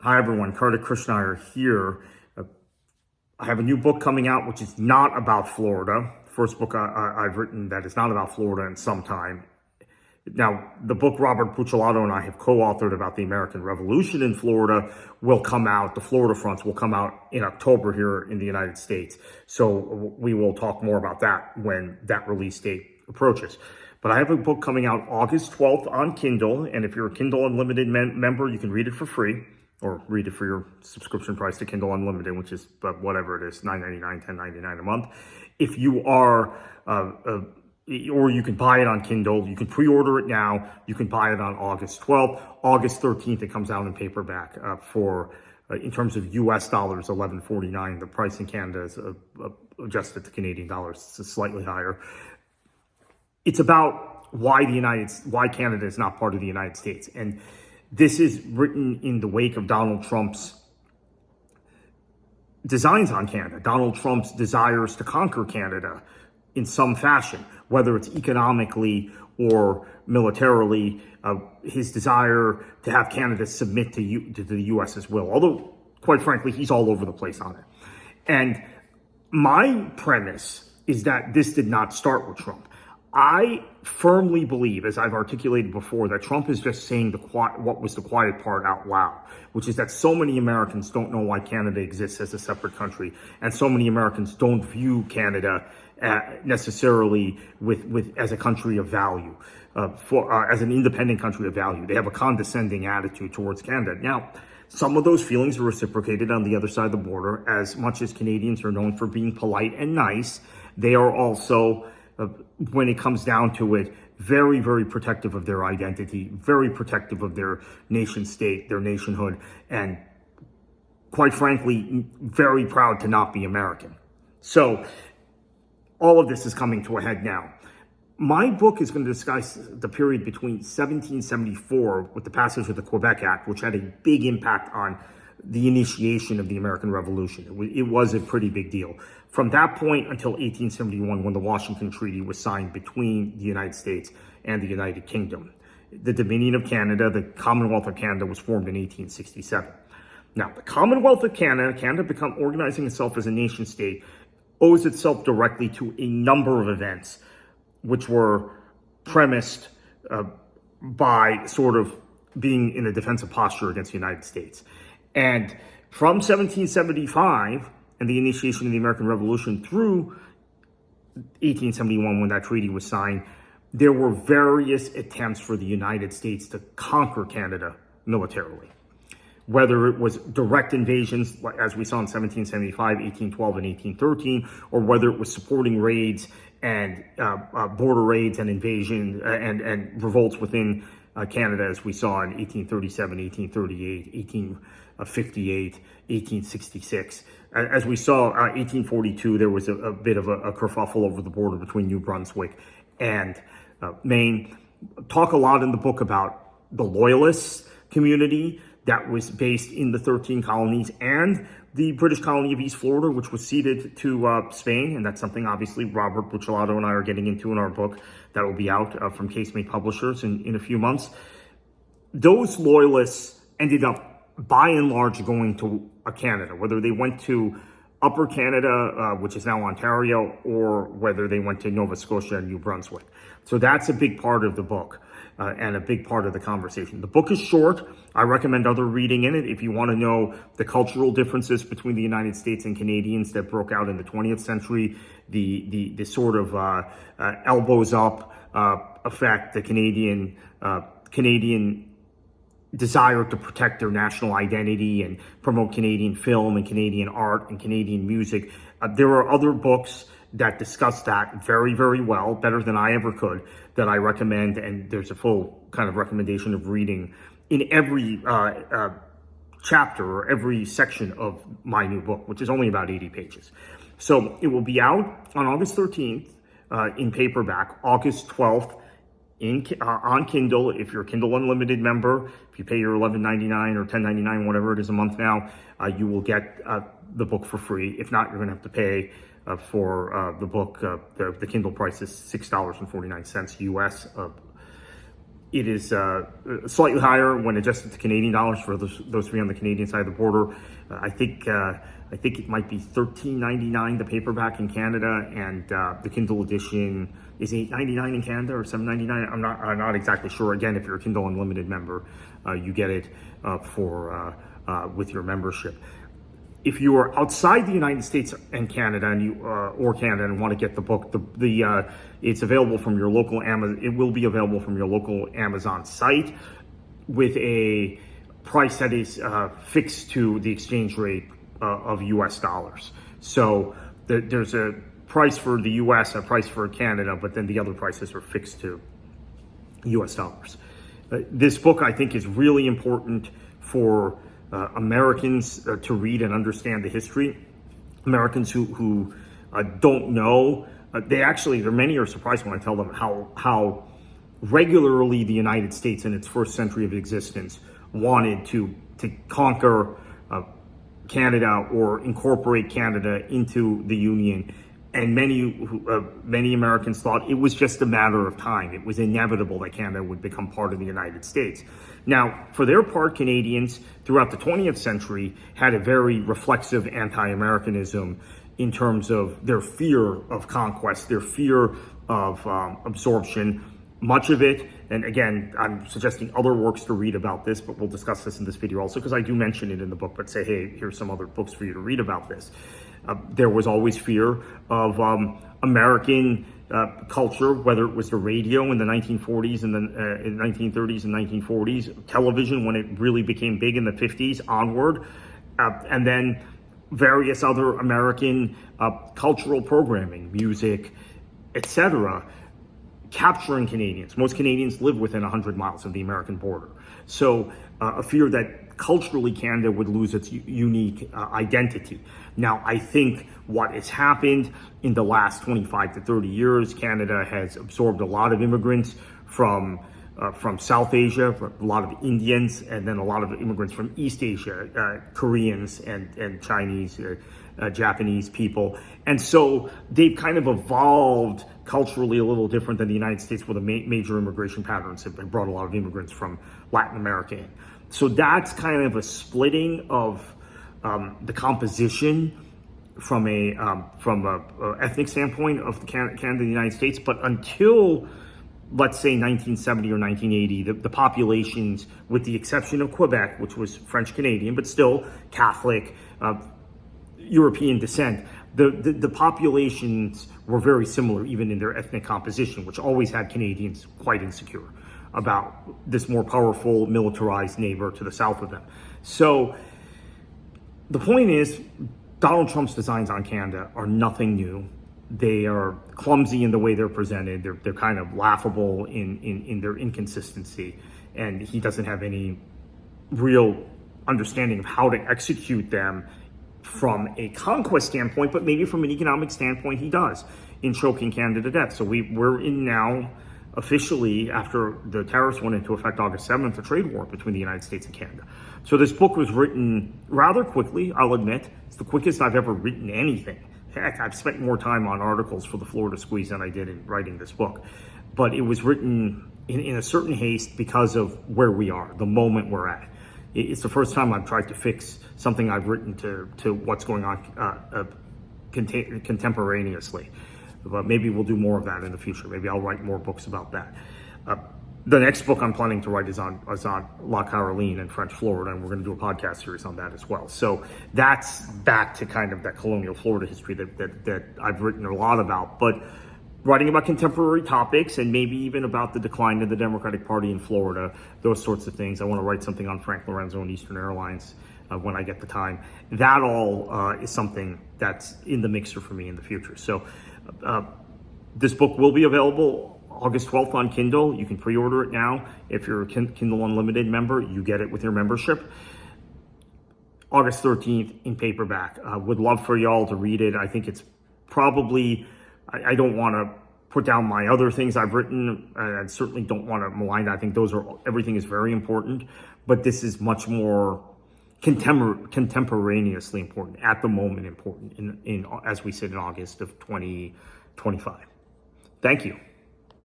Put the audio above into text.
Hi everyone, Kartik Krishnaiyer here. I have a new book coming out which is not about Florida. First book I've written that is not about Florida in some time. Now, the book Robert Buccellato and I have co-authored about the American Revolution in Florida will come out, the Florida fronts will come out in October here in the United States. So we will talk more about that when that release date approaches. But I have a book coming out August 12th on Kindle, and if you're a Kindle Unlimited member, you can read it for free, or read it for your subscription price to Kindle Unlimited, which is whatever it is, $9.99, $10.99 a month. If you are, or you can buy it on Kindle, you can pre-order it now, you can buy it on August 12th. August 13th, it comes out in paperback for, in terms of US dollars, $11.49. The price in Canada is adjusted to Canadian dollars, it's slightly higher. It's about why Canada is not part of the United States. And this is written in the wake of Donald Trump's designs on Canada, Donald Trump's desires to conquer Canada in some fashion, whether it's economically or militarily, his desire to have Canada submit to the U.S.'s will, although, quite frankly, he's all over the place on it. And my premise is that this did not start with Trump. I firmly believe, as I've articulated before, that Trump is just saying what was the quiet part out loud, which is that so many Americans don't know why Canada exists as a separate country, and so many Americans don't view Canada necessarily as a country of value, as an independent country of value. They have a condescending attitude towards Canada. Now, some of those feelings are reciprocated on the other side of the border. As much as Canadians are known for being polite and nice, they are also, when it comes down to it, very, very protective of their identity, very protective of their nation state, their nationhood, and quite frankly, very proud to not be American. So all of this is coming to a head now. My book is going to discuss the period between 1774 with the passage of the Quebec Act, which had a big impact on the initiation of the American Revolution. It was a pretty big deal. From that point until 1871, when the Washington Treaty was signed between the United States and the United Kingdom. The Dominion of Canada, the Commonwealth of Canada, was formed in 1867. Now, the Commonwealth of Canada organizing itself as a nation state, owes itself directly to a number of events which were premised by sort of being in a defensive posture against the United States. And from 1775 and the initiation of the American Revolution through 1871, when that treaty was signed, there were various attempts for the United States to conquer Canada militarily. Whether it was direct invasions, as we saw in 1775, 1812, and 1813, or whether it was supporting raids and border raids and invasion and revolts within Canada, as we saw in 1837, 1838, 1858, 1866. As we saw, 1842, there was a bit of a kerfuffle over the border between New Brunswick and Maine. Talk a lot in the book about the Loyalists community that was based in the 13 colonies and the British colony of East Florida, which was ceded to Spain. And that's something, obviously, Robert Buccellato and I are getting into in our book that will be out from Casemate Publishers in a few months. Those loyalists ended up, by and large, going to Canada, whether they went to Upper Canada, which is now Ontario, or whether they went to Nova Scotia and New Brunswick. So that's a big part of the book. And a big part of the conversation. The book is short. I recommend other reading in it if you want to know the cultural differences between the United States and Canadians that broke out in the 20th century, the sort of elbows up effect, the Canadian desire to protect their national identity and promote Canadian film and Canadian art and Canadian music. There are other books that discuss that very, very well, better than I ever could, that I recommend, and there's a full kind of recommendation of reading in every chapter or every section of my new book, which is only about 80 pages. So it will be out on August 13th in paperback, August 12th on Kindle. If you're a Kindle Unlimited member, if you pay your $11.99 or $10.99, whatever it is a month now, you will get the book for free. If not, you're going to have to pay for the book. The Kindle price is $6.49 US. It is slightly higher when adjusted to Canadian dollars for those of you on the Canadian side of the border. I think it might be $13.99 the paperback in Canada, and the Kindle edition is $8.99 in Canada or $7.99. I'm not exactly sure. Again, if you're a Kindle Unlimited member, you get it with your membership. If you are outside the United States and Canada, and want to get the book, it's available from your local Amazon. It will be available from your local Amazon site with a price that is fixed to the exchange rate of U.S. dollars. So there's a price for the U.S., a price for Canada, but then the other prices are fixed to U.S. dollars. This book, I think, is really important for Americans to read and understand the history. Americans who don't know, many are surprised when I tell them how regularly the United States in its first century of existence wanted to conquer Canada or incorporate Canada into the Union. And many Americans thought it was just a matter of time. It was inevitable that Canada would become part of the United States. Now, for their part, Canadians throughout the 20th century had a very reflexive anti-Americanism in terms of their fear of conquest, their fear of absorption. Much of it, and again, I'm suggesting other works to read about this, but we'll discuss this in this video also, because I do mention it in the book, but say, hey, here's some other books for you to read about this. There was always fear of American culture, whether it was the radio in the 1940s and in 1930s and 1940s, television when it really became big in the 50s onward, and then various other American cultural programming, music, etc., capturing Canadians. Most Canadians live within 100 miles of the American border. So a fear that culturally Canada would lose its unique identity. Now, I think what has happened in the last 25 to 30 years, Canada has absorbed a lot of immigrants from South Asia, a lot of Indians, and then a lot of immigrants from East Asia, Koreans and Chinese, Japanese people. And so they've kind of evolved culturally a little different than the United States, where the major immigration patterns have brought a lot of immigrants from Latin America in. So that's kind of a splitting of the composition from a ethnic standpoint of Canada and the United States. But until, let's say, 1970 or 1980, the populations, with the exception of Quebec, which was French Canadian, but still Catholic, European descent, the populations were very similar, even in their ethnic composition, which always had Canadians quite insecure about this more powerful, militarized neighbor to the south of them. So the point is, Donald Trump's designs on Canada are nothing new. They are clumsy in the way they're presented. They're kind of laughable in their inconsistency, and he doesn't have any real understanding of how to execute them from a conquest standpoint, but maybe from an economic standpoint he does, in choking Canada to death. So we're in now, officially, after the tariffs went into effect August 7th, a trade war between the United States and Canada. So this book was written rather quickly, I'll admit. It's the quickest I've ever written anything. Heck, I've spent more time on articles for the Florida Squeeze than I did in writing this book. But it was written in a certain haste because of where we are, the moment we're at. It's the first time I've tried to fix something I've written to what's going on contemporaneously. But maybe we'll do more of that in the future. Maybe I'll write more books about that. The next book I'm planning to write is on La Caroline in French Florida, and we're going to do a podcast series on that as well. So that's back to kind of that colonial Florida history that I've written a lot about. But writing about contemporary topics, and maybe even about the decline of the Democratic Party in Florida, those sorts of things. I want to write something on Frank Lorenzo and Eastern Airlines when I get the time. That all is something that's in the mixer for me in the future. So this book will be available August 12th on Kindle. You can pre-order it now. If you're a Kindle Unlimited member, you get it with your membership. August 13th in paperback. Would love for y'all to read it. I think it's probably, I don't want to put down my other things I've written. I certainly don't want to malign. I think everything is very important, but this is much more contemporaneously important, at the moment important, in as we said, in August of 2025. Thank you.